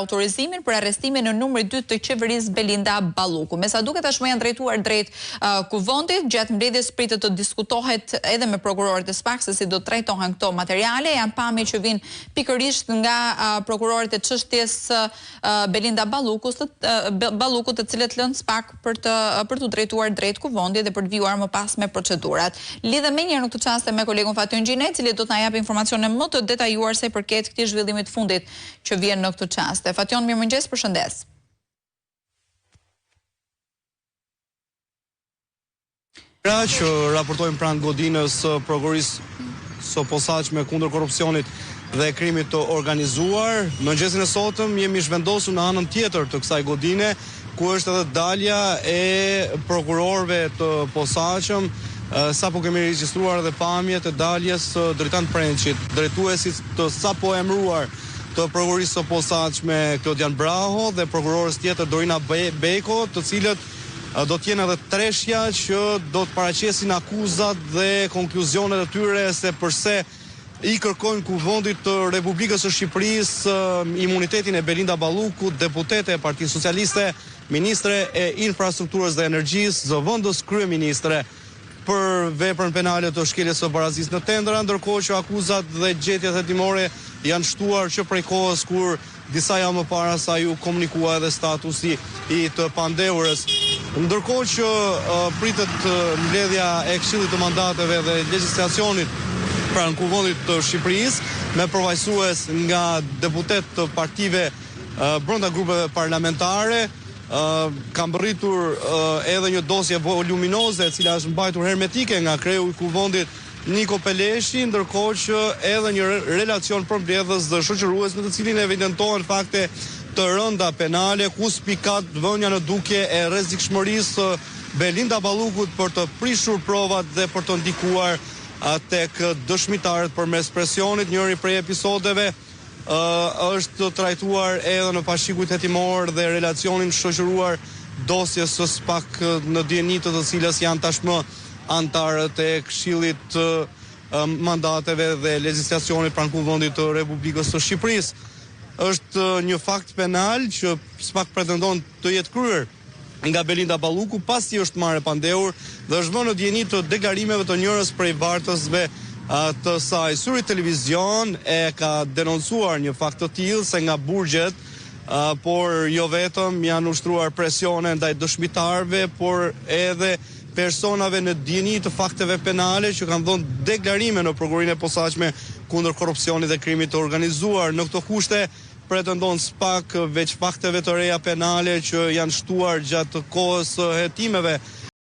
autorizimin për arrestimin në numri 2 të qeverisë Belinda Balluku. Me sa duket tashmë janë drejtuar drejt kuvendit, gjatë mbledhjes pritet të diskutohet edhe me prokurorët e SPAK se si do trajtohen këto materiale. Janë pamje që vijnë pikërisht nga prokurorët e çështjes Belinda Ballukut, të cilët lënë SPAK për të drejtuar drejt kuvendit dhe për të vijuar më pas me procedurat. Lidhem më njëherë në këtë çast me kolegun Fatyn Gjine, i cili do të na japë informacione më të detajuar sa i përket këtij zhvillimi të fundit që vjen në këtë çast. Fatyon, mirëmëngjes, përshëndes. Që raportojmë pranë godinës prokurorisë së posaçme kundër korrupsionit dhe krimit të organizuar. Mëngjesin e sotëm jemi zhvendosur në anën tjetër të kësaj godine, ku është edhe dalja e prokurorëve të posaçëm. Sapo kemi regjistruar edhe pamjet e daljes Dritan Prençit, drejtuesit të sapo emëruar të prokurorisë së posaçme Klodian Braho dhe prokurorës tjetër Dorina Beko, të cilët do të jenë edhe treshja që do të paraqesin akuzat dhe konkluzionet e tyre se përse i kërkojnë kuvendit të Republikës së Shqipërisë imunitetin e Belinda Balluku, deputete e Partisë Socialiste, ministre e infrastrukturës dhe energjisë, zëvendës kryeministre, për veprën penale të shkeljes së barazisë në tendra, ndërkohë që akuzat dhe gjetjet hetimore janë shtuar që prej kohës kur disa javë më para sa ju komunikua edhe statusi i të pandehurës. Ndërkohë që pritet mbledhja e Këshillit të Mandateve dhe legjislacionit pranë kuvendit të Shqipërisë me përfaqësues nga deputet të partive brenda grupeve parlamentare. Kam bërritur edhe një dosje voluminoze e cila është mbajtur hermetike nga kreu i kuvendit Niko Peleshi, ndërkohë që edhe një relacion përmbledhës dhe shoqërues në të cilin evidentohen fakte të rënda penale ku spikat vënia në dukje e rrezikshmërisë Belinda Ballukut për të prishur provat dhe për të ndikuar tek dëshmitarët përmes presionit. Njëri prej episodeve është trajtuar edhe në pashikujt hetimor dhe relacionin shoqëruar dosjes së SPAK në dieni të cilës janë tashmë antarët e Këshillit të Mandateve dhe legjislacionit pranë kuvendit të Republikës së Shqipërisë. Është një fakt penal që SPAK pretendon të jetë kryer nga Belinda Balluku pasi është marrë pandehur dhe është vënë në dieni të deklarimeve të njërës prej vartësve të saj. Syri Televizion e ka denoncuar një fakt të tillë se nga burgjet, por jo vetëm janë ushtruar presione ndaj dëshmitarëve, por edhe personave në dieni të fakteve penale që kanë dhënë deklarime në prokurorinë e posaçme kundër korrupsionit dhe krimit të organizuar. Në këto kushte pretendon SPAK veç fakteve të reja penale që janë shtuar gjatë kohës hetimeve